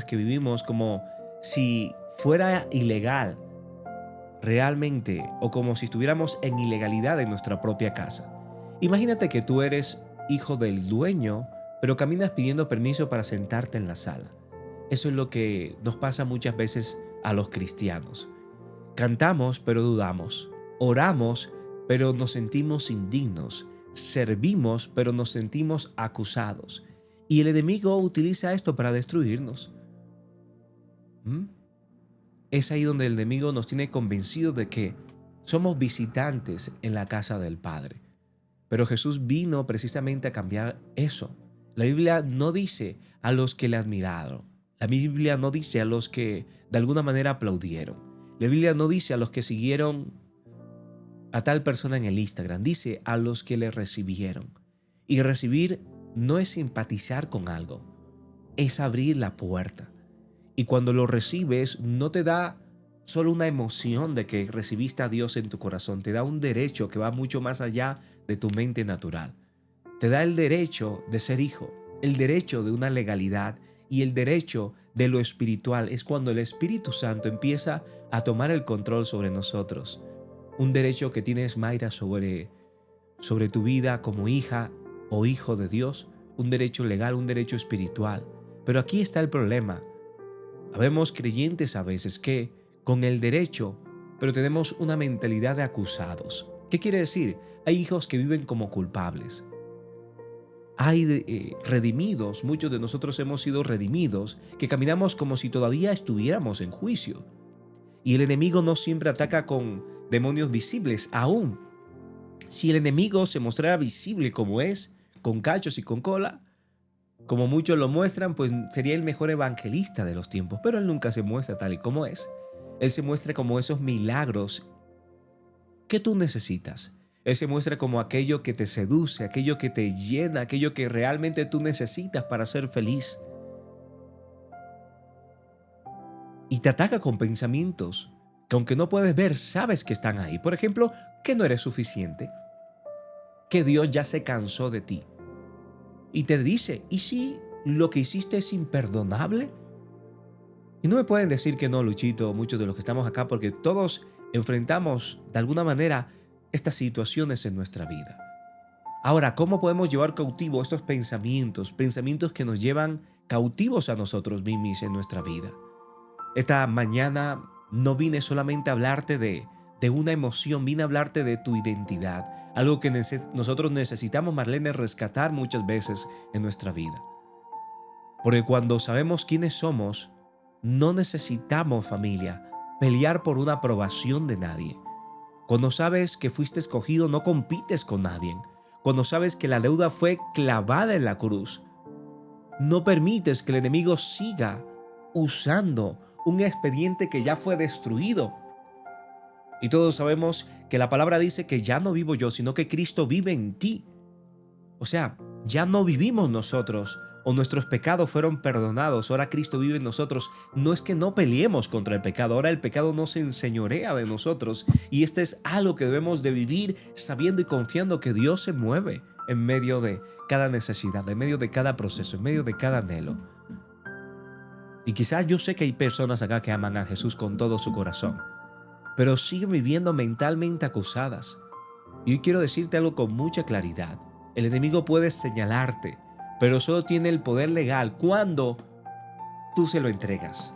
que vivimos como si fuera ilegal realmente o como si estuviéramos en ilegalidad en nuestra propia casa. Imagínate que tú eres hijo del dueño, pero caminas pidiendo permiso para sentarte en la sala. Eso es lo que nos pasa muchas veces a los cristianos. Cantamos, pero dudamos. Oramos, pero nos sentimos indignos. Servimos, pero nos sentimos acusados. Y el enemigo utiliza esto para destruirnos. ¿Mm? Es ahí donde el enemigo nos tiene convencidos de que somos visitantes en la casa del Padre. Pero Jesús vino precisamente a cambiar eso. La Biblia no dice a los que le admiraron. La Biblia no dice a los que de alguna manera aplaudieron. La Biblia no dice a los que siguieron a tal persona en el Instagram. Dice a los que le recibieron. Y recibir no es simpatizar con algo, es abrir la puerta. Y cuando lo recibes, no te da solo una emoción de que recibiste a Dios en tu corazón, te da un derecho que va mucho más allá de tu mente natural. Te da el derecho de ser hijo, el derecho de una legalidad y el derecho de lo espiritual. Es cuando el Espíritu Santo empieza a tomar el control sobre nosotros. Un derecho que tienes, Mayra, sobre tu vida como hija o hijo de Dios, un derecho legal, un derecho espiritual. Pero aquí está el problema. Habemos creyentes a veces que con el derecho, pero tenemos una mentalidad de acusados. ¿Qué quiere decir? Hay hijos que viven como culpables. Hay redimidos, muchos de nosotros hemos sido redimidos, que caminamos como si todavía estuviéramos en juicio. Y el enemigo no siempre ataca con demonios visibles, aún. Si el enemigo se mostrara visible como es, con cachos y con cola, como muchos lo muestran, pues sería el mejor evangelista de los tiempos, pero él nunca se muestra tal y como es. Él se muestra como esos milagros que tú necesitas. Él se muestra como aquello que te seduce, aquello que te llena, aquello que realmente tú necesitas para ser feliz. Y te ataca con pensamientos que aunque no puedes ver, sabes que están ahí. Por ejemplo, que no eres suficiente, que Dios ya se cansó de ti. Y te dice, ¿y si lo que hiciste es imperdonable? Y no me pueden decir que no, Luchito, muchos de los que estamos acá, porque todos enfrentamos de alguna manera estas situaciones en nuestra vida. Ahora, ¿cómo podemos llevar cautivo estos pensamientos? Pensamientos que nos llevan cautivos a nosotros mismos en nuestra vida. Esta mañana no vine solamente a hablarte de una emoción, vine a hablarte de tu identidad. Algo que nosotros necesitamos, Marlene, rescatar muchas veces en nuestra vida. Porque cuando sabemos quiénes somos, no necesitamos, familia, pelear por una aprobación de nadie. Cuando sabes que fuiste escogido, no compites con nadie. Cuando sabes que la deuda fue clavada en la cruz, no permites que el enemigo siga usando un expediente que ya fue destruido. Y todos sabemos que la palabra dice que ya no vivo yo, sino que Cristo vive en ti. O sea, ya no vivimos nosotros o nuestros pecados fueron perdonados. Ahora Cristo vive en nosotros. No es que no peleemos contra el pecado. Ahora el pecado no se enseñorea de nosotros. Y este es algo que debemos de vivir sabiendo y confiando que Dios se mueve en medio de cada necesidad, en medio de cada proceso, en medio de cada anhelo. Y quizás yo sé que hay personas acá que aman a Jesús con todo su corazón, pero siguen viviendo mentalmente acusadas. Y hoy quiero decirte algo con mucha claridad. El enemigo puede señalarte, pero solo tiene el poder legal cuando tú se lo entregas.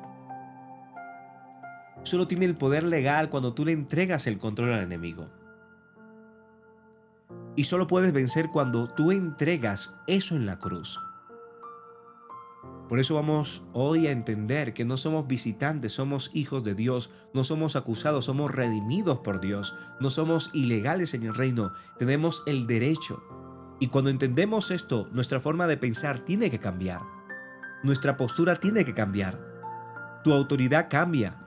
Solo tiene el poder legal cuando tú le entregas el control al enemigo. Y solo puedes vencer cuando tú entregas eso en la cruz. Por eso vamos hoy a entender que no somos visitantes, somos hijos de Dios, no somos acusados, somos redimidos por Dios, no somos ilegales en el reino, tenemos el derecho. Y cuando entendemos esto, nuestra forma de pensar tiene que cambiar, nuestra postura tiene que cambiar, tu autoridad cambia.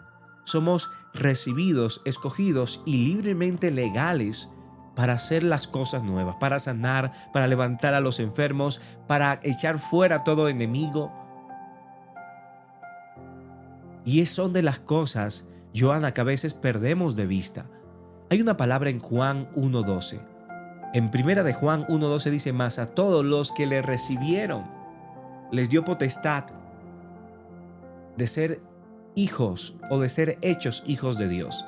Somos recibidos, escogidos y libremente legales para hacer las cosas nuevas, para sanar, para levantar a los enfermos, para echar fuera todo enemigo. Y son de las cosas, Joana, que a veces perdemos de vista. Hay una palabra en Juan 1:12. En primera de Juan 1:12 dice, mas a todos los que le recibieron, les dio potestad de ser hijos o de ser hechos hijos de Dios.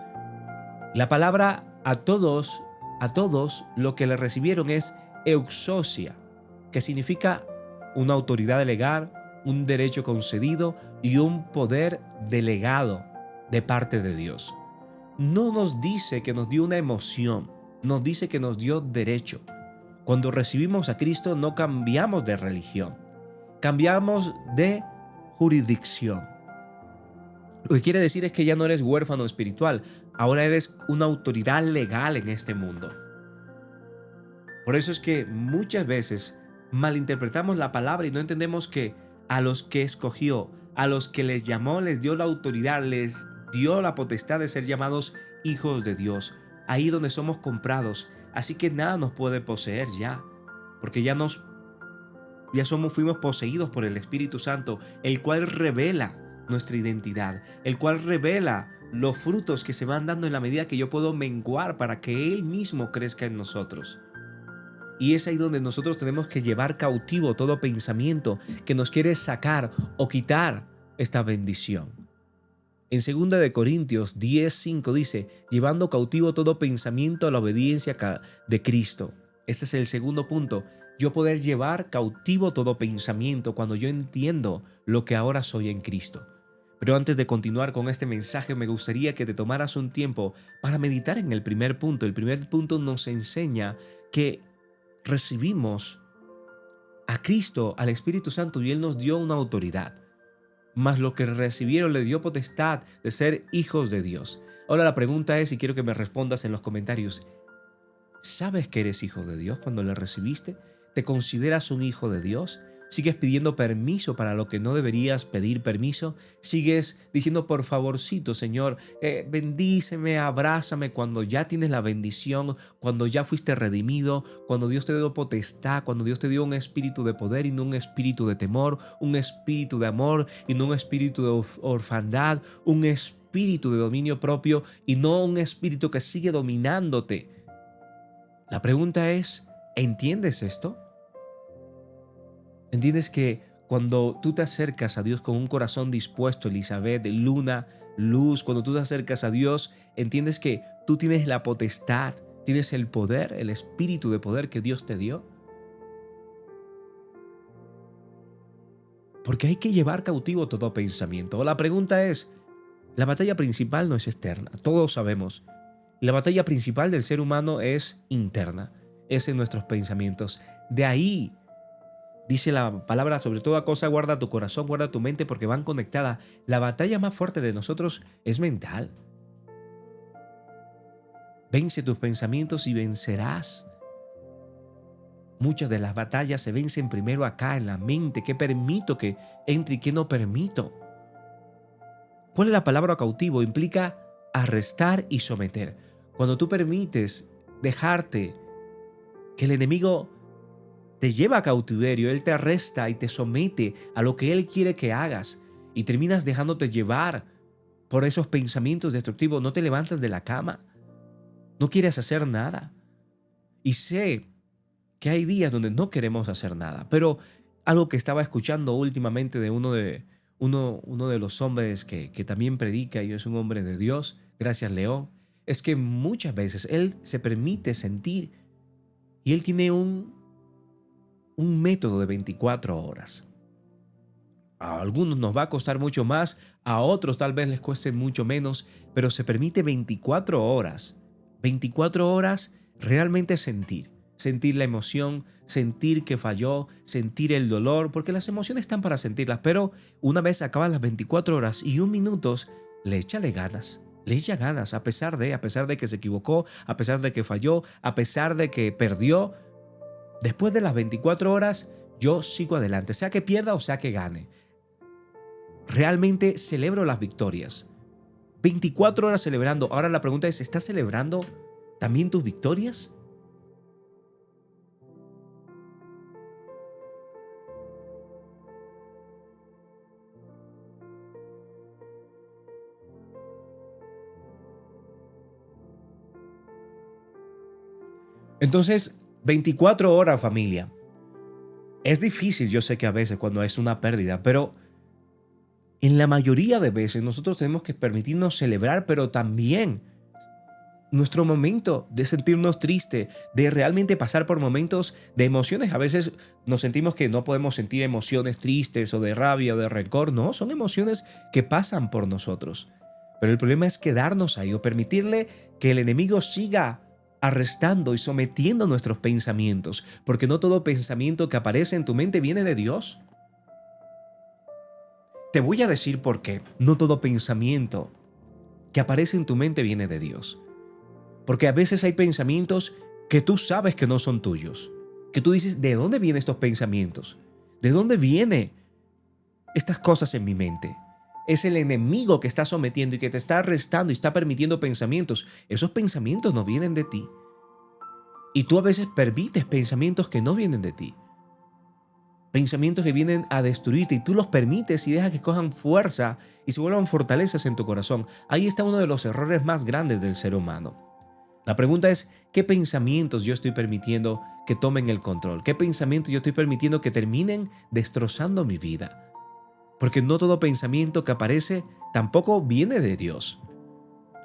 La palabra a todos lo que le recibieron es euxosia, que significa una autoridad legal, un derecho concedido y un poder delegado de parte de Dios. No nos dice que nos dio una emoción, nos dice que nos dio derecho. Cuando recibimos a Cristo no cambiamos de religión, cambiamos de jurisdicción. Lo que quiere decir es que ya no eres huérfano espiritual, ahora eres una autoridad legal en este mundo. Por eso es que muchas veces malinterpretamos la palabra y no entendemos que a los que escogió, a los que les llamó, les dio la autoridad, les dio la potestad de ser llamados hijos de Dios. Ahí donde somos comprados. Así que nada nos puede poseer ya, porque fuimos poseídos por el Espíritu Santo, el cual revela nuestra identidad, el cual revela los frutos que se van dando en la medida que yo puedo menguar para que Él mismo crezca en nosotros. Y es ahí donde nosotros tenemos que llevar cautivo todo pensamiento que nos quiere sacar o quitar esta bendición. En 2 de Corintios 10:5 dice, llevando cautivo todo pensamiento a la obediencia de Cristo. Ese es el segundo punto. Yo poder llevar cautivo todo pensamiento cuando yo entiendo lo que ahora soy en Cristo. Pero antes de continuar con este mensaje, me gustaría que te tomaras un tiempo para meditar en el primer punto. El primer punto nos enseña que recibimos a Cristo, al Espíritu Santo, y Él nos dio una autoridad. Mas lo que recibieron le dio potestad de ser hijos de Dios. Ahora la pregunta es, y quiero que me respondas en los comentarios, ¿sabes que eres hijo de Dios cuando le recibiste? ¿Te consideras un hijo de Dios? ¿Sigues pidiendo permiso para lo que no deberías pedir permiso? ¿Sigues diciendo por favorcito, Señor, bendíceme, abrázame cuando ya tienes la bendición, cuando ya fuiste redimido, cuando Dios te dio potestad, cuando Dios te dio un espíritu de poder y no un espíritu de temor, un espíritu de amor y no un espíritu de orfandad, un espíritu de dominio propio y no un espíritu que sigue dominándote? La pregunta es, ¿entiendes esto? ¿Entiendes que cuando tú te acercas a Dios con un corazón dispuesto, Elizabeth, luna, luz, cuando tú te acercas a Dios, entiendes que tú tienes la potestad, tienes el poder, el espíritu de poder que Dios te dio? Porque hay que llevar cautivo todo pensamiento. La pregunta es, la batalla principal no es externa, todos sabemos. La batalla principal del ser humano es interna, es en nuestros pensamientos. De ahí dice la palabra, sobre toda cosa guarda tu corazón, guarda tu mente porque van conectadas. La batalla más fuerte de nosotros es mental. Vence tus pensamientos y vencerás. Muchas de las batallas se vencen primero acá en la mente. ¿Qué permito que entre y qué no permito? ¿Cuál es la palabra cautivo? Implica arrestar y someter. Cuando tú permites dejarte que el enemigo te lleva a cautiverio, Él te arresta y te somete a lo que Él quiere que hagas y terminas dejándote llevar por esos pensamientos destructivos. No te levantas de la cama, no quieres hacer nada. Y sé que hay días donde no queremos hacer nada, pero algo que estaba escuchando últimamente de uno de los hombres que también predica y es un hombre de Dios, gracias León, es que muchas veces Él se permite sentir y Él tiene un método de 24 horas. A algunos nos va a costar mucho más, a otros tal vez les cueste mucho menos, pero se permite 24 horas. 24 horas realmente sentir la emoción, sentir que falló, sentir el dolor, porque las emociones están para sentirlas, pero una vez acaban las 24 horas y 1 minuto, le echa ganas, a pesar de que se equivocó, a pesar de que falló, a pesar de que perdió. Después de las 24 horas, yo sigo adelante, sea que pierda o sea que gane. Realmente celebro las victorias. 24 horas celebrando. Ahora la pregunta es, ¿estás celebrando también tus victorias? Entonces, 24 horas, familia. Es difícil, yo sé que a veces cuando es una pérdida, pero En la mayoría de veces nosotros tenemos que permitirnos celebrar, pero también nuestro momento de sentirnos tristes, de realmente pasar por momentos de emociones. A veces nos sentimos que no podemos sentir emociones tristes o de rabia o de rencor. No, son emociones que pasan por nosotros. Pero el problema es quedarnos ahí o permitirle que el enemigo siga arrestando y sometiendo nuestros pensamientos, porque no todo pensamiento que aparece en tu mente viene de Dios. Te voy a decir por qué. No todo pensamiento que aparece en tu mente viene de Dios. Porque a veces hay pensamientos que tú sabes que no son tuyos. Que tú dices, ¿de dónde vienen estos pensamientos? ¿De dónde vienen estas cosas en mi mente? Es el enemigo que está sometiendo y que te está arrestando y está permitiendo pensamientos. Esos pensamientos no vienen de ti. Y tú a veces permites pensamientos que no vienen de ti. Pensamientos que vienen a destruirte y tú los permites y dejas que cojan fuerza y se vuelvan fortalezas en tu corazón. Ahí está uno de los errores más grandes del ser humano. La pregunta es, ¿qué pensamientos yo estoy permitiendo que tomen el control? ¿Qué pensamientos yo estoy permitiendo que terminen destrozando mi vida? Porque no todo pensamiento que aparece tampoco viene de Dios.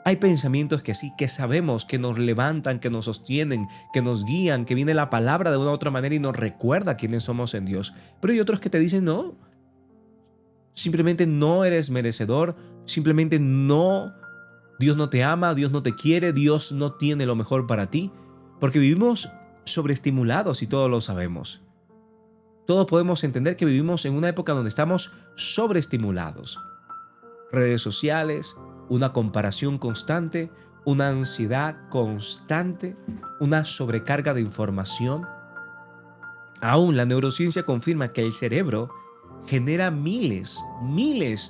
Hay pensamientos que sí, que sabemos, que nos levantan, que nos sostienen, que nos guían, que viene la palabra de una u otra manera y nos recuerda quiénes somos en Dios. Pero hay otros que te dicen, no, simplemente no eres merecedor, simplemente no, Dios no te ama, Dios no te quiere, Dios no tiene lo mejor para ti, porque vivimos sobreestimulados y todos lo sabemos. Todos podemos entender que vivimos en una época donde estamos sobreestimulados. Redes sociales, una comparación constante, una ansiedad constante, una sobrecarga de información. Aún la neurociencia confirma que el cerebro genera miles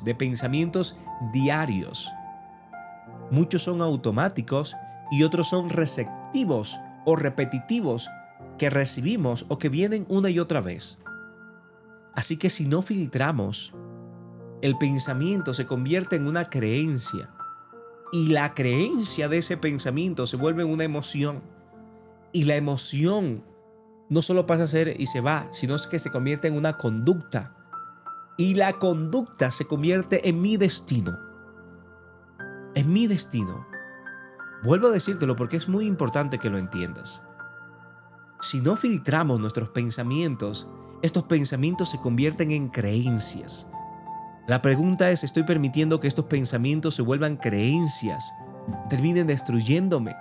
de pensamientos diarios. Muchos son automáticos y otros son receptivos o repetitivos que recibimos o que vienen una y otra vez. Así que si no filtramos, el pensamiento se convierte en una creencia y la creencia de ese pensamiento se vuelve una emoción y la emoción no solo pasa a ser y se va, sino es que se convierte en una conducta y la conducta se convierte en mi destino. En mi destino. Vuelvo a decírtelo porque es muy importante que lo entiendas. Si no filtramos nuestros pensamientos, estos pensamientos se convierten en creencias. La pregunta es, ¿estoy permitiendo que estos pensamientos se vuelvan creencias? Terminen destruyéndome.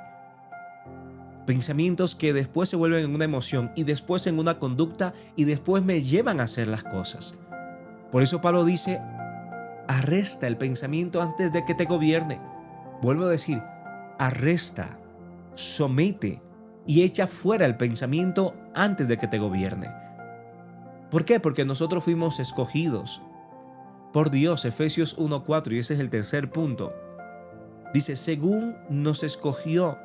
Pensamientos que después se vuelven en una emoción y después en una conducta y después me llevan a hacer las cosas. Por eso Pablo dice, arresta el pensamiento antes de que te gobierne. Vuelvo a decir, arresta, somete y echa fuera el pensamiento antes de que te gobierne. ¿Por qué? Porque nosotros fuimos escogidos por Dios, Efesios 1:4, y ese es el tercer punto. Dice, según nos escogió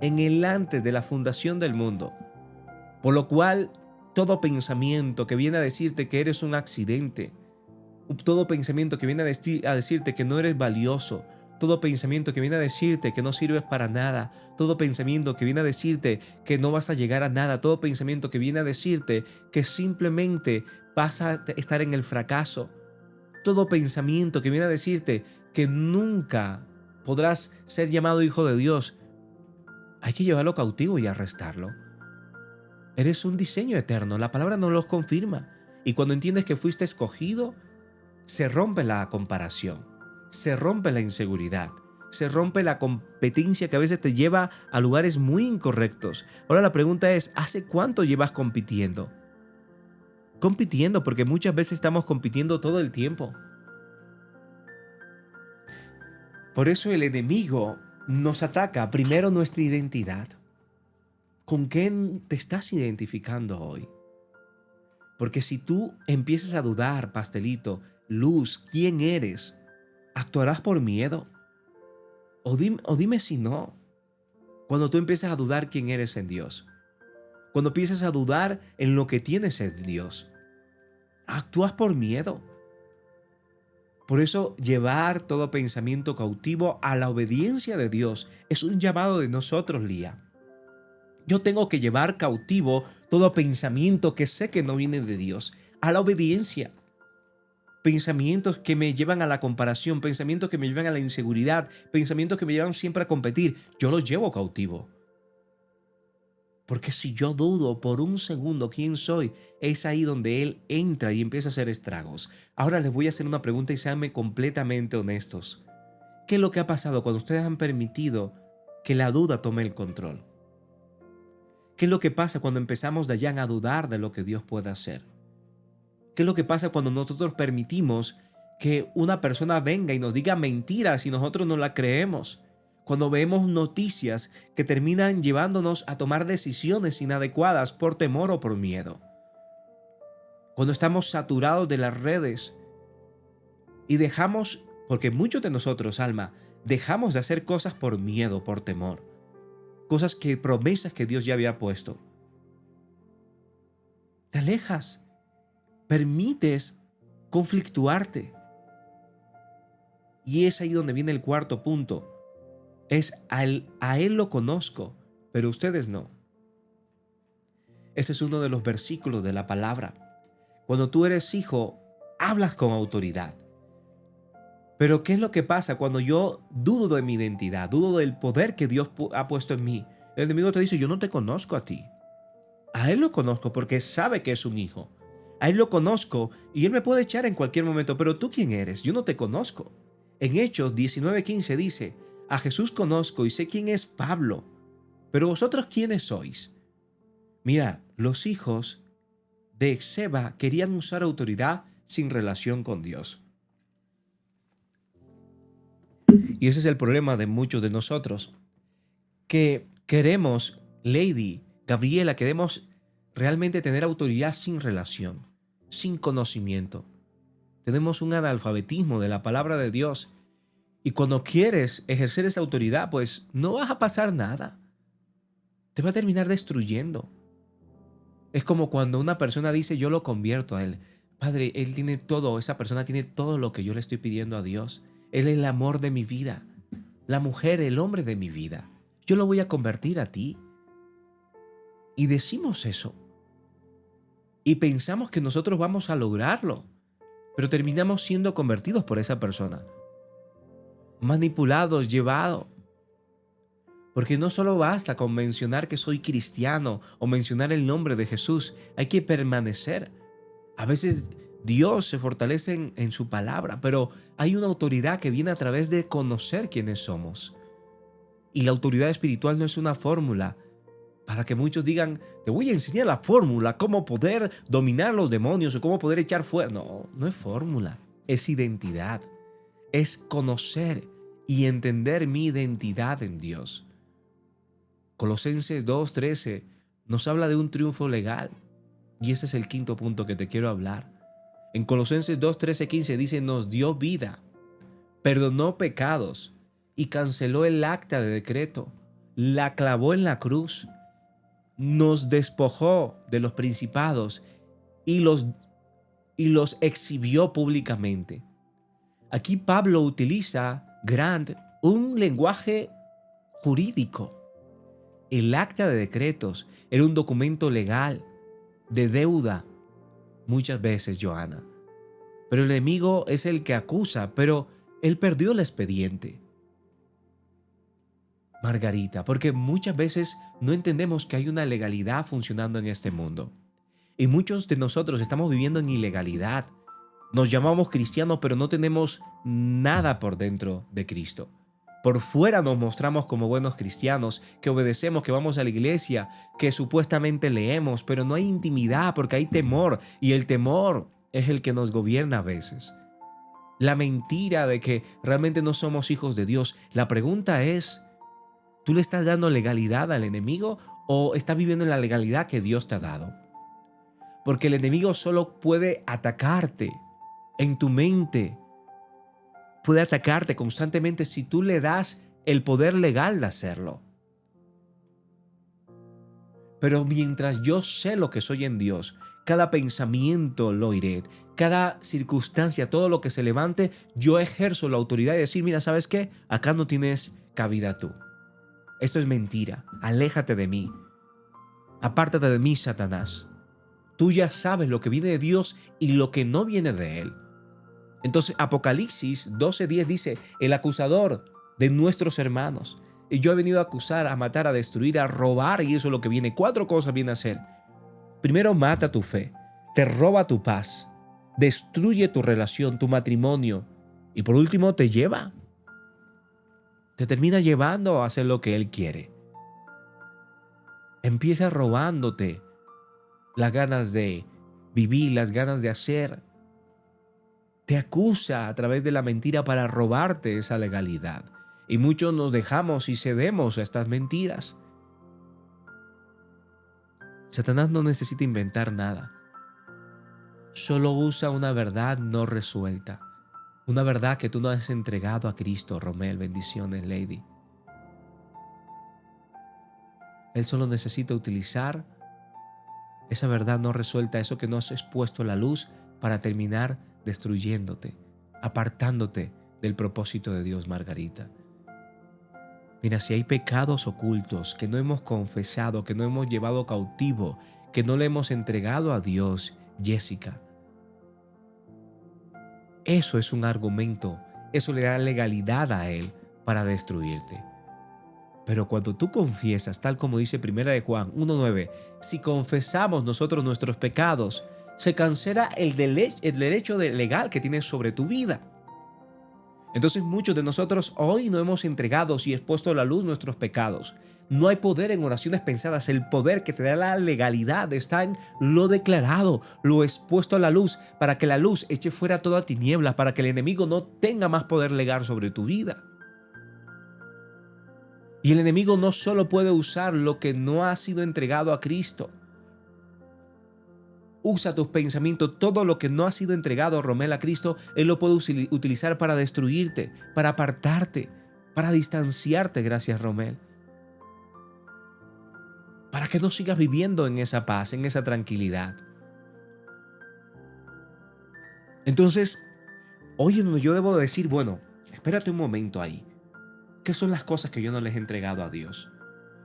en el antes de la fundación del mundo, por lo cual todo pensamiento que viene a decirte que eres un accidente, todo pensamiento que viene a decirte que no eres valioso, todo pensamiento que viene a decirte que no sirves para nada, todo pensamiento que viene a decirte que no vas a llegar a nada, todo pensamiento que viene a decirte que simplemente vas a estar en el fracaso, todo pensamiento que viene a decirte que nunca podrás ser llamado hijo de Dios, hay que llevarlo cautivo y arrestarlo. Eres un diseño eterno, la palabra nos lo confirma. Y cuando entiendes que fuiste escogido, se rompe la comparación, se rompe la inseguridad, se rompe la competencia que a veces te lleva a lugares muy incorrectos. Ahora la pregunta es, ¿hace cuánto llevas compitiendo? Compitiendo, porque muchas veces estamos compitiendo todo el tiempo. Por eso el enemigo nos ataca primero nuestra identidad. ¿Con qué te estás identificando hoy? Porque si tú empiezas a dudar, pastelito, Luz, quién eres, ¿actuarás por miedo? O dime si no. Cuando tú empiezas a dudar quién eres en Dios, cuando empiezas a dudar en lo que tienes en Dios, ¿actúas por miedo? Por eso llevar todo pensamiento cautivo a la obediencia de Dios es un llamado de nosotros, Lía. Yo tengo que llevar cautivo todo pensamiento que sé que no viene de Dios a la obediencia. pensamientos que me llevan a la comparación, pensamientos que me llevan a la inseguridad, pensamientos que me llevan siempre a competir, yo los llevo cautivo. Porque si yo dudo por un segundo quién soy, es ahí donde Él entra y empieza a hacer estragos. Ahora les voy a hacer una pregunta y seanme completamente honestos. ¿Qué es lo que ha pasado cuando ustedes han permitido que la duda tome el control? ¿Qué es lo que pasa cuando empezamos de allá a dudar de lo que Dios puede hacer? ¿Qué es lo que pasa cuando nosotros permitimos que una persona venga y nos diga mentiras y nosotros no la creemos? Cuando vemos noticias que terminan llevándonos a tomar decisiones inadecuadas por temor o por miedo. Cuando estamos saturados de las redes y dejamos, porque muchos de nosotros, alma, dejamos de hacer cosas por miedo, por temor. Promesas que Dios ya había puesto. Te alejas, permites conflictuarte. Y es ahí donde viene el cuarto punto. A él lo conozco, pero ustedes no. Este es uno de los versículos de la palabra. Cuando tú eres hijo, hablas con autoridad. Pero ¿qué es lo que pasa cuando yo dudo de mi identidad, dudo del poder que Dios ha puesto en mí? El enemigo te dice, yo no te conozco a ti. A él lo conozco porque sabe que es un hijo. A él lo conozco y él me puede echar en cualquier momento, pero ¿tú quién eres? Yo no te conozco. En Hechos 19:15 dice, a Jesús conozco y sé quién es Pablo, pero vosotros ¿quiénes sois? Mira, los hijos de Esceva querían usar autoridad sin relación con Dios. Y ese es el problema de muchos de nosotros, que queremos, Lady, Gabriela, queremos realmente tener autoridad sin relación, sin conocimiento. Tenemos un analfabetismo de la palabra de Dios. Y cuando quieres ejercer esa autoridad, pues no vas a pasar nada. Te va a terminar destruyendo. Es como cuando una persona dice, yo lo convierto a Él. Padre, Él tiene todo, esa persona tiene todo lo que yo le estoy pidiendo a Dios. Él es el amor de mi vida. La mujer, el hombre de mi vida. Yo lo voy a convertir a ti. Y decimos eso. Y pensamos que nosotros vamos a lograrlo. Pero terminamos siendo convertidos por esa persona. Manipulados, llevados. Porque no solo basta con mencionar que soy cristiano o mencionar el nombre de Jesús, hay que permanecer. A veces Dios se fortalece en su palabra, pero hay una autoridad que viene a través de conocer quiénes somos. Y la autoridad espiritual no es una fórmula para que muchos digan, te voy a enseñar la fórmula, cómo poder dominar los demonios o cómo poder echar fuera. No, no es fórmula, es identidad. Es conocer y entender mi identidad en Dios. Colosenses 2:13 nos habla de un triunfo legal. Y este es el quinto punto que te quiero hablar. En Colosenses 2:13-15 dice, nos dio vida, perdonó pecados y canceló el acta de decreto, la clavó en la cruz, nos despojó de los principados y los exhibió públicamente. Aquí Pablo utiliza, Grant, un lenguaje jurídico. El acta de decretos era un documento legal de deuda, muchas veces, Johanna. Pero el enemigo es el que acusa, pero él perdió el expediente. Margarita, porque muchas veces no entendemos que hay una legalidad funcionando en este mundo. Y muchos de nosotros estamos viviendo en ilegalidad. Nos llamamos cristianos, pero no tenemos nada por dentro de Cristo. Por fuera nos mostramos como buenos cristianos, que obedecemos, que vamos a la iglesia, que supuestamente leemos, pero no hay intimidad porque hay temor y el temor es el que nos gobierna a veces. La mentira de que realmente no somos hijos de Dios. La pregunta es, ¿tú le estás dando legalidad al enemigo o estás viviendo en la legalidad que Dios te ha dado? Porque el enemigo solo puede atacarte en tu mente. Puede atacarte constantemente si tú le das el poder legal de hacerlo. Pero mientras yo sé lo que soy en Dios, cada pensamiento lo oiré, cada circunstancia, todo lo que se levante, yo ejerzo la autoridad de decir, mira, ¿sabes qué? Acá no tienes cabida tú. Esto es mentira, aléjate de mí. Apártate de mí, Satanás. Tú ya sabes lo que viene de Dios y lo que no viene de Él. Entonces Apocalipsis 12:10 dice, el acusador de nuestros hermanos. Y yo he venido a acusar, a matar, a destruir, a robar, y eso es lo que viene. 4 cosas viene a hacer. Primero, mata tu fe, te roba tu paz, destruye tu relación, tu matrimonio, y por último te termina llevando a hacer lo que él quiere. Empieza robándote las ganas de vivir, las ganas de hacer. Te acusa a través de la mentira para robarte esa legalidad. Y muchos nos dejamos y cedemos a estas mentiras. Satanás no necesita inventar nada. Solo usa una verdad no resuelta. Una verdad que tú no has entregado a Cristo. Romel, bendiciones, Lady. Él solo necesita utilizar esa verdad no resuelta, eso que no has expuesto a la luz, para terminar destruyéndote, apartándote del propósito de Dios, Margarita. Mira, si hay pecados ocultos que no hemos confesado, que no hemos llevado cautivo, que no le hemos entregado a Dios, Jessica, eso es un argumento, eso le da legalidad a Él para destruirte. Pero cuando tú confiesas, tal como dice 1 de Juan 1:9, si confesamos nosotros nuestros pecados, se cancela el derecho legal que tienes sobre tu vida. Entonces muchos de nosotros hoy no hemos entregado y expuesto a la luz nuestros pecados. No hay poder en oraciones pensadas. El poder que te da la legalidad está en lo declarado, lo expuesto a la luz, para que la luz eche fuera toda tiniebla, para que el enemigo no tenga más poder legal sobre tu vida. Y el enemigo no solo puede usar lo que no ha sido entregado a Cristo. Usa tus pensamientos, todo lo que no ha sido entregado, Romel, a Cristo, Él lo puede utilizar para destruirte, para apartarte, para distanciarte, gracias, Romel. Para que no sigas viviendo en esa paz, en esa tranquilidad. Entonces, hoy yo debo decir, bueno, espérate un momento ahí. ¿Qué son las cosas que yo no les he entregado a Dios?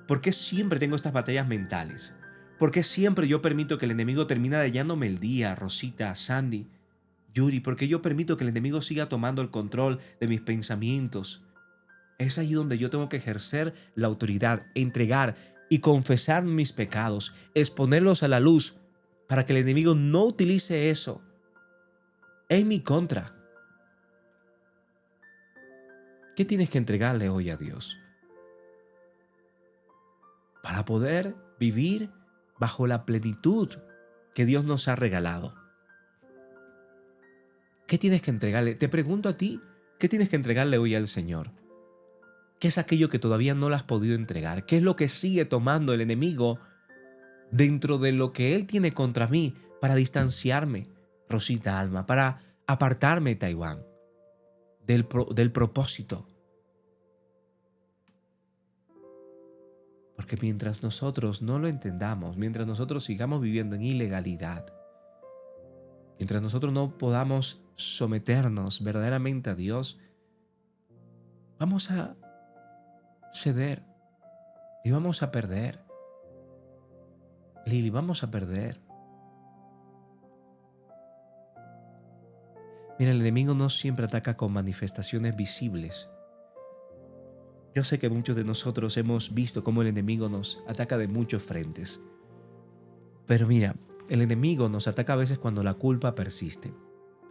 ¿Por qué siempre tengo estas batallas mentales? ¿Por qué siempre yo permito que el enemigo termine dañándome el día, Rosita, Sandy, Yuri? ¿Por qué yo permito que el enemigo siga tomando el control de mis pensamientos? Es ahí donde yo tengo que ejercer la autoridad, entregar y confesar mis pecados, exponerlos a la luz, para que el enemigo no utilice eso en mi contra. ¿Qué tienes que entregarle hoy a Dios? Para poder vivir bajo la plenitud que Dios nos ha regalado. ¿Qué tienes que entregarle? Te pregunto a ti, ¿qué tienes que entregarle hoy al Señor? ¿Qué es aquello que todavía no le has podido entregar? ¿Qué es lo que sigue tomando el enemigo dentro de lo que Él tiene contra mí para distanciarme, Rosita Alma, para apartarme, Taiwán, del propósito? Porque mientras nosotros no lo entendamos, mientras nosotros sigamos viviendo en ilegalidad, mientras nosotros no podamos someternos verdaderamente a Dios, vamos a ceder y vamos a perder. Lili, vamos a perder. Mira, el enemigo no siempre ataca con manifestaciones visibles. Yo sé que muchos de nosotros hemos visto cómo el enemigo nos ataca de muchos frentes. Pero mira, el enemigo nos ataca a veces cuando la culpa persiste.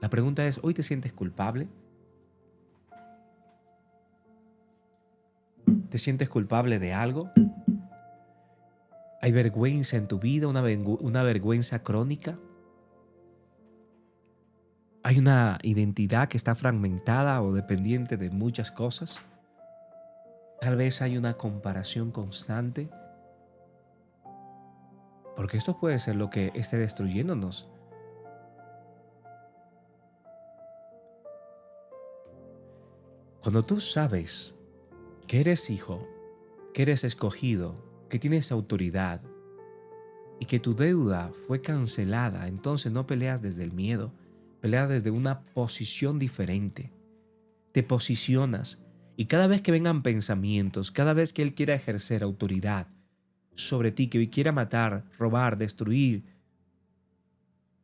La pregunta es, ¿hoy te sientes culpable? ¿Te sientes culpable de algo? ¿Hay vergüenza en tu vida, una vergüenza crónica? ¿Hay una identidad que está fragmentada o dependiente de muchas cosas? Tal vez hay una comparación constante. Porque esto puede ser lo que esté destruyéndonos. Cuando tú sabes que eres hijo, que eres escogido, que tienes autoridad y que tu deuda fue cancelada, entonces no peleas desde el miedo, peleas desde una posición diferente. Te posicionas y cada vez que vengan pensamientos, cada vez que Él quiera ejercer autoridad sobre ti, que quiera matar, robar, destruir,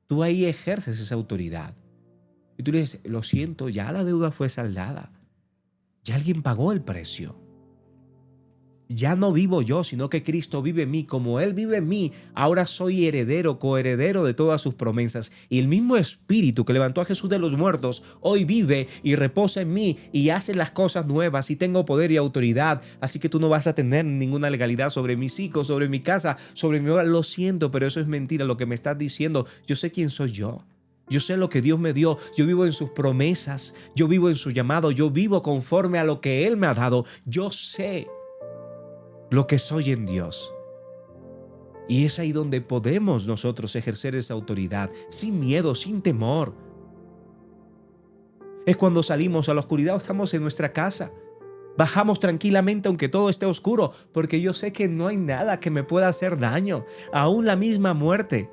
tú ahí ejerces esa autoridad. Y tú le dices, lo siento, ya la deuda fue saldada. Ya alguien pagó el precio. Ya no vivo yo, sino que Cristo vive en mí. Como Él vive en mí, ahora soy heredero, coheredero de todas sus promesas. Y el mismo Espíritu que levantó a Jesús de los muertos, hoy vive y reposa en mí y hace las cosas nuevas y tengo poder y autoridad. Así que tú no vas a tener ninguna legalidad sobre mis hijos, sobre mi casa, sobre mi hogar. Lo siento, pero eso es mentira lo que me estás diciendo. Yo sé quién soy yo. Yo sé lo que Dios me dio, yo vivo en sus promesas, yo vivo en su llamado, yo vivo conforme a lo que Él me ha dado. Yo sé lo que soy en Dios. Y es ahí donde podemos nosotros ejercer esa autoridad, sin miedo, sin temor. Es cuando salimos a la oscuridad o estamos en nuestra casa. Bajamos tranquilamente aunque todo esté oscuro, porque yo sé que no hay nada que me pueda hacer daño. Aún la misma muerte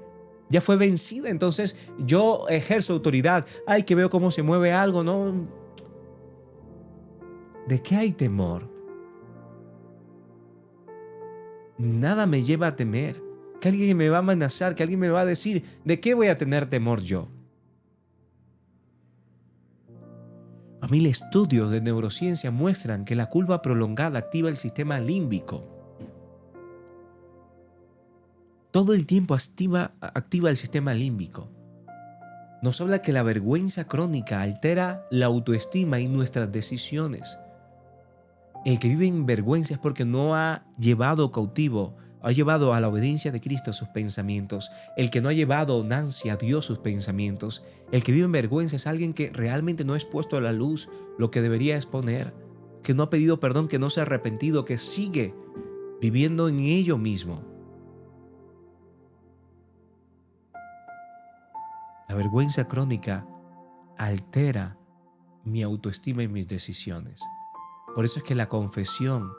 ya fue vencida, entonces yo ejerzo autoridad. Ay, que veo cómo se mueve algo, ¿no? ¿De qué hay temor? Nada me lleva a temer. Que alguien me va a amenazar, que alguien me va a decir, ¿de qué voy a tener temor yo? A mí, los estudios de neurociencia muestran que la culpa prolongada activa el sistema límbico. Todo el tiempo activa el sistema límbico. Nos habla que la vergüenza crónica altera la autoestima y nuestras decisiones. El que vive en vergüenza es porque no ha llevado cautivo, ha llevado a la obediencia de Cristo sus pensamientos. El que no ha llevado Nancy a Dios sus pensamientos. El que vive en vergüenza es alguien que realmente no ha expuesto a la luz lo que debería exponer, que no ha pedido perdón, que no se ha arrepentido, que sigue viviendo en ello mismo. La vergüenza crónica altera mi autoestima y mis decisiones. Por eso es que la confesión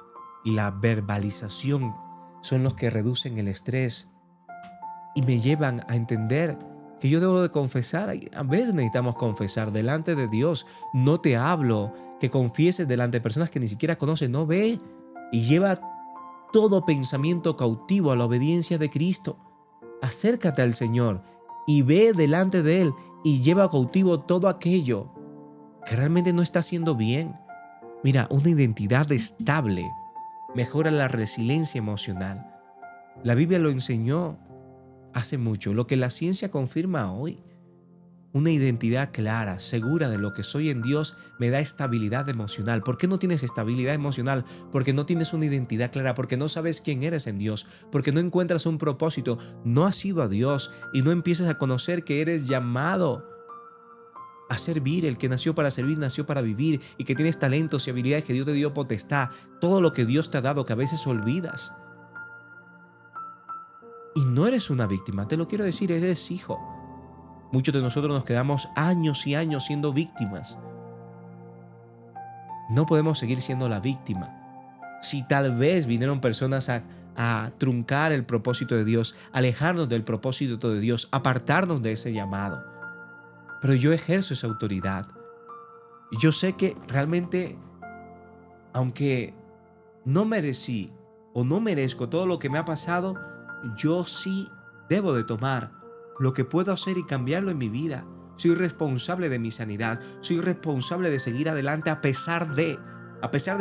y la verbalización son los que reducen el estrés y me llevan a entender que yo debo de confesar. A veces necesitamos confesar delante de Dios. No te hablo que confieses delante de personas que ni siquiera conoces. No, ve y lleva todo pensamiento cautivo a la obediencia de Cristo. Acércate al Señor y ve delante de Él y lleva cautivo todo aquello que realmente no está haciendo bien. Mira, una identidad estable mejora la resiliencia emocional. La Biblia lo enseñó hace mucho, lo que la ciencia confirma hoy. Una identidad clara, segura de lo que soy en Dios, me da estabilidad emocional. ¿Por qué no tienes estabilidad emocional? Porque no tienes una identidad clara, porque no sabes quién eres en Dios, porque no encuentras un propósito, no has ido a Dios y no empiezas a conocer que eres llamado a servir. El que nació para servir, nació para vivir, y que tienes talentos y habilidades que Dios te dio potestad, todo lo que Dios te ha dado que a veces olvidas. Y no eres una víctima, te lo quiero decir, eres hijo. Muchos de nosotros nos quedamos años y años siendo víctimas. No podemos seguir siendo la víctima. Si tal vez vinieron personas a truncar el propósito de Dios, alejarnos del propósito de Dios, apartarnos de ese llamado. Pero yo ejerzo esa autoridad. Yo sé que realmente, aunque no merecí o no merezco todo lo que me ha pasado, yo sí debo de tomar lo que puedo hacer y cambiarlo en mi vida. Soy responsable de mi sanidad. Soy responsable de seguir adelante a pesar de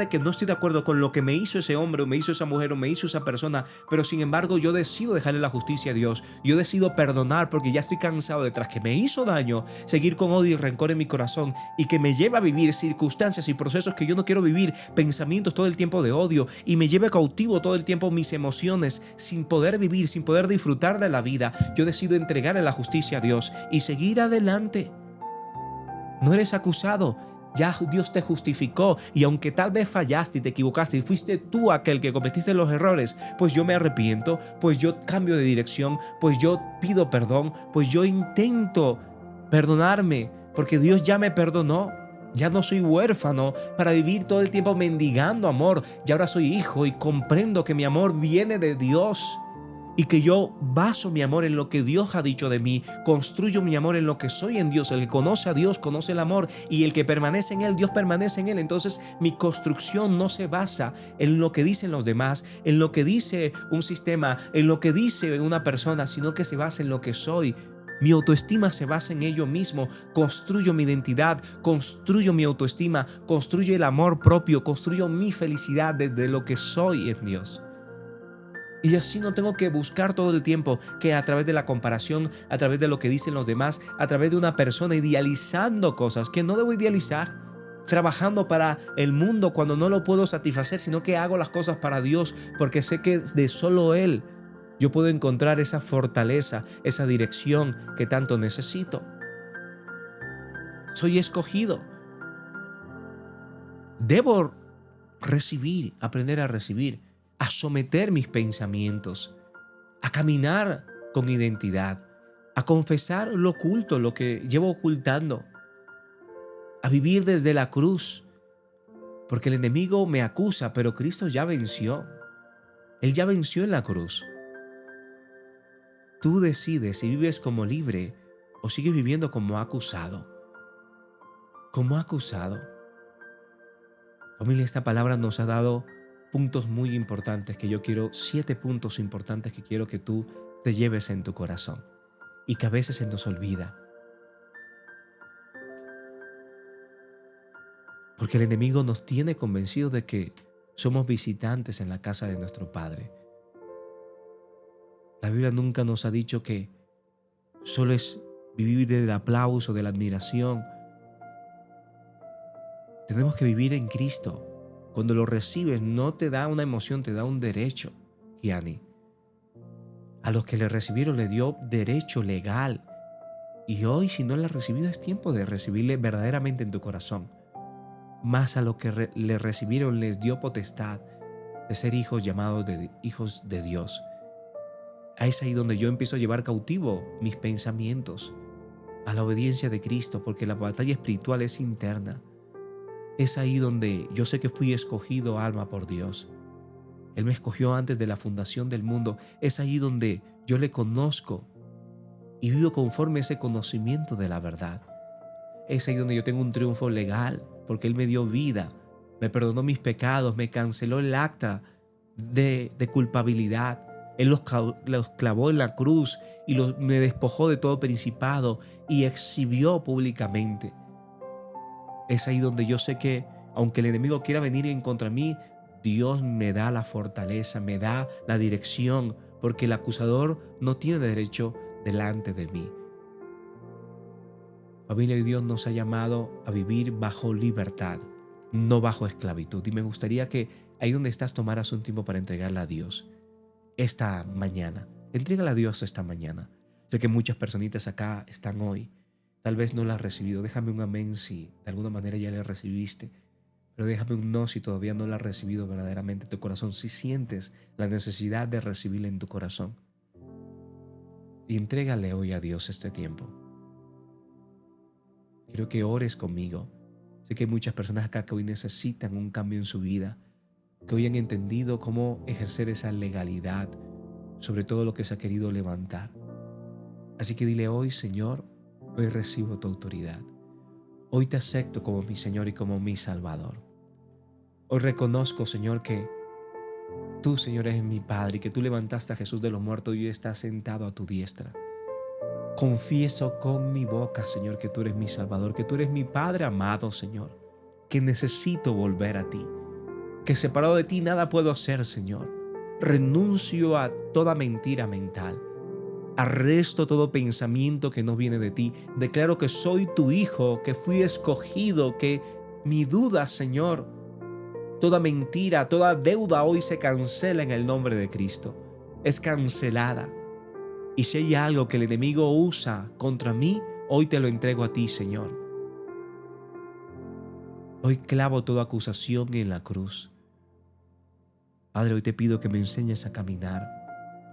que no estoy de acuerdo con lo que me hizo ese hombre o me hizo esa mujer o me hizo esa persona, pero sin embargo yo decido dejarle la justicia a Dios. Yo decido perdonar porque ya estoy cansado de, tras que me hizo daño, seguir con odio y rencor en mi corazón y que me lleva a vivir circunstancias y procesos que yo no quiero vivir, pensamientos todo el tiempo de odio, y me lleva cautivo todo el tiempo mis emociones, sin poder vivir, sin poder disfrutar de la vida. Yo decido entregarle la justicia a Dios y seguir adelante. No eres acusado. Ya Dios te justificó, y aunque tal vez fallaste y te equivocaste y fuiste tú aquel que cometiste los errores, pues yo me arrepiento, pues yo cambio de dirección, pues yo pido perdón, pues yo intento perdonarme, porque Dios ya me perdonó. Ya no soy huérfano para vivir todo el tiempo mendigando amor. Ya ahora soy hijo y comprendo que mi amor viene de Dios. Y que yo baso mi amor en lo que Dios ha dicho de mí, construyo mi amor en lo que soy en Dios. El que conoce a Dios conoce el amor, y el que permanece en Él, Dios permanece en Él. Entonces mi construcción no se basa en lo que dicen los demás, en lo que dice un sistema, en lo que dice una persona, sino que se basa en lo que soy Mi autoestima se basa en ello mismo. Construyo mi identidad, construyo mi autoestima, construyo el amor propio, construyo mi felicidad desde lo que soy en Dios. Y así no tengo que buscar todo el tiempo que a través de la comparación, a través de lo que dicen los demás, a través de una persona idealizando cosas que no debo idealizar, trabajando para el mundo cuando no lo puedo satisfacer, sino que hago las cosas para Dios porque sé que de solo Él yo puedo encontrar esa fortaleza, esa dirección que tanto necesito. Soy escogido. Debo recibir, aprender a recibir, a someter mis pensamientos, a caminar con identidad, a confesar lo oculto, lo que llevo ocultando, a vivir desde la cruz, porque el enemigo me acusa, pero Cristo ya venció. Él ya venció en la cruz. Tú decides si vives como libre o sigues viviendo como acusado. Como acusado. Familia, esta palabra nos ha dado puntos muy importantes que yo quiero, 7 puntos importantes que quiero que tú te lleves en tu corazón y que a veces se nos olvida. Porque el enemigo nos tiene convencidos de que somos visitantes en la casa de nuestro Padre. La Biblia nunca nos ha dicho que solo es vivir del aplauso, de la admiración. Tenemos que vivir en Cristo. Cuando lo recibes no te da una emoción, te da un derecho, Gianni. A los que le recibieron le dio derecho legal. Y hoy, si no le has recibido, es tiempo de recibirle verdaderamente en tu corazón. Más a los que le recibieron les dio potestad de ser hijos llamados hijos de Dios. Es ahí donde yo empiezo a llevar cautivo mis pensamientos a la obediencia de Cristo, porque la batalla espiritual es interna. Es ahí donde yo sé que fui escogido alma por Dios. Él me escogió antes de la fundación del mundo. Es ahí donde yo le conozco y vivo conforme a ese conocimiento de la verdad. Es ahí donde yo tengo un triunfo legal, porque Él me dio vida, me perdonó mis pecados, me canceló el acta de culpabilidad. Él los clavó en la cruz y me despojó de todo principado y exhibió públicamente. Es ahí donde yo sé que, aunque el enemigo quiera venir en contra de mí, Dios me da la fortaleza, me da la dirección, porque el acusador no tiene derecho delante de mí. Familia de Dios nos ha llamado a vivir bajo libertad, no bajo esclavitud. Y me gustaría que ahí donde estás tomaras un tiempo para entregarla a Dios esta mañana. Entrégala a Dios esta mañana. Sé que muchas personitas acá están hoy. Tal vez no la has recibido. Déjame un amén si de alguna manera ya la recibiste. Pero déjame un no si todavía no la has recibido verdaderamente en tu corazón. Si sientes la necesidad de recibirla en tu corazón. Y entrégale hoy a Dios este tiempo. Quiero que ores conmigo. Sé que hay muchas personas acá que hoy necesitan un cambio en su vida, que hoy han entendido cómo ejercer esa legalidad sobre todo lo que se ha querido levantar. Así que dile hoy, Señor, hoy recibo tu autoridad. Hoy te acepto como mi Señor y como mi Salvador. Hoy reconozco, Señor, que tú, Señor, eres mi Padre y que tú levantaste a Jesús de los muertos y hoy estás sentado a tu diestra. Confieso con mi boca, Señor, que tú eres mi Salvador, que tú eres mi Padre amado, Señor, que necesito volver a ti, que separado de ti nada puedo hacer, Señor. Renuncio a toda mentira mental. Arresto todo pensamiento que no viene de ti. Declaro que soy tu hijo, que fui escogido, que mi duda, Señor, toda mentira, toda deuda hoy se cancela en el nombre de Cristo. Es cancelada. Y si hay algo que el enemigo usa contra mí, hoy te lo entrego a ti, Señor. Hoy clavo toda acusación en la cruz. Padre, hoy te pido que me enseñes a caminar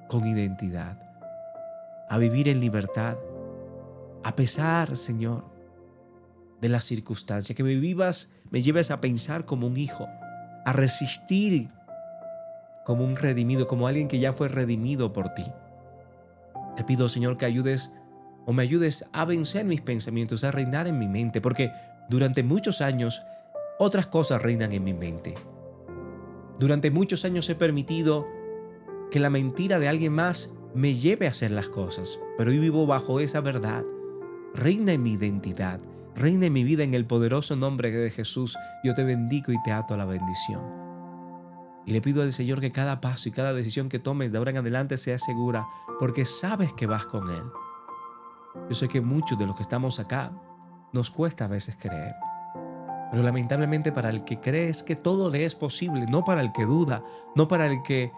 con identidad, a vivir en libertad, a pesar, Señor, de las circunstancias, que me lleves a pensar como un hijo, a resistir como un redimido, como alguien que ya fue redimido por ti. Te pido, Señor, que me ayudes a vencer mis pensamientos, a reinar en mi mente, porque durante muchos años otras cosas reinan en mi mente. Durante muchos años he permitido que la mentira de alguien más me lleve a hacer las cosas, pero hoy vivo bajo esa verdad. Reina en mi identidad, reina en mi vida, en el poderoso nombre de Jesús. Yo te bendigo y te ato a la bendición. Y le pido al Señor que cada paso y cada decisión que tomes de ahora en adelante sea segura, porque sabes que vas con Él. Yo sé que muchos de los que estamos acá nos cuesta a veces creer, pero lamentablemente para el que cree es que todo le es posible, no para el que duda, no para el que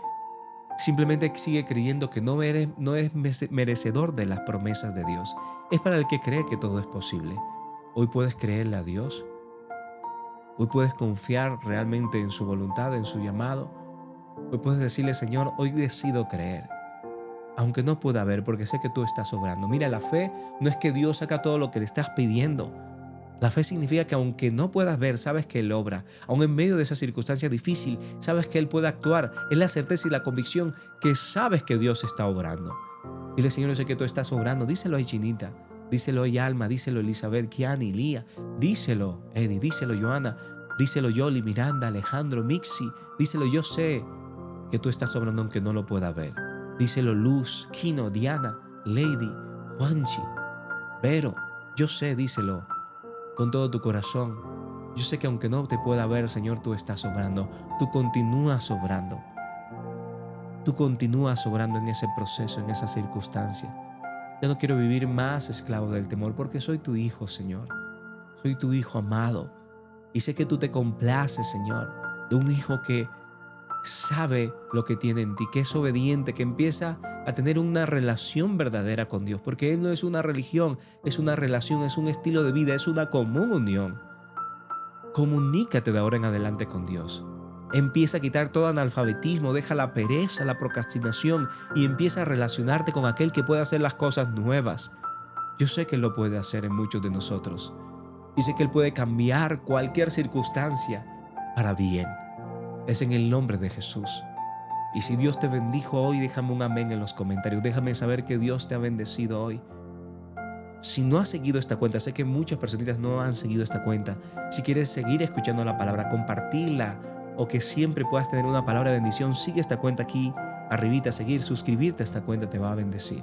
simplemente sigue creyendo que no es merecedor de las promesas de Dios. Es para el que cree que todo es posible. Hoy puedes creerle a Dios. Hoy puedes confiar realmente en su voluntad, en su llamado. Hoy puedes decirle, Señor, hoy decido creer, aunque no pueda ver, porque sé que tú estás obrando. Mira, la fe no es que Dios haga todo lo que le estás pidiendo. La fe significa que aunque no puedas ver, sabes que Él obra. Aun en medio de esa circunstancia difícil, sabes que Él puede actuar. Es la certeza y la convicción que sabes que Dios está obrando. Dile, Señor, yo sé que tú estás obrando. Díselo a Chinita, díselo a Alma, díselo a Elizabeth, Kiani, Lía. Díselo, Eddie, díselo Joana, díselo Yoli, Miranda, Alejandro, Mixi. Díselo, yo sé que tú estás obrando aunque no lo pueda ver. Díselo Luz, Kino, Diana, Lady, Juanchi, Vero. Yo sé, díselo con todo tu corazón. Yo sé que aunque no te pueda ver, Señor, tú estás obrando. Tú continúas obrando. Tú continúas obrando en ese proceso, en esa circunstancia. Ya no quiero vivir más esclavo del temor porque soy tu hijo, Señor. Soy tu hijo amado. Y sé que tú te complaces, Señor, de un hijo que sabe lo que tiene en ti, que es obediente, que empieza a tener una relación verdadera con Dios, porque Él no es una religión, es una relación, es un estilo de vida, es una común unión. Comunícate de ahora en adelante con Dios. Empieza a quitar todo analfabetismo, deja la pereza, la procrastinación y empieza a relacionarte con aquel que puede hacer las cosas nuevas. Yo sé que Él lo puede hacer en muchos de nosotros y sé que Él puede cambiar cualquier circunstancia para bien. Es en el nombre de Jesús. Y si Dios te bendijo hoy, déjame un amén en los comentarios. Déjame saber que Dios te ha bendecido hoy. Si no has seguido esta cuenta, sé que muchas personitas no han seguido esta cuenta. Si quieres seguir escuchando la palabra, compartirla o que siempre puedas tener una palabra de bendición, sigue esta cuenta aquí arribita, seguir, suscribirte a esta cuenta te va a bendecir.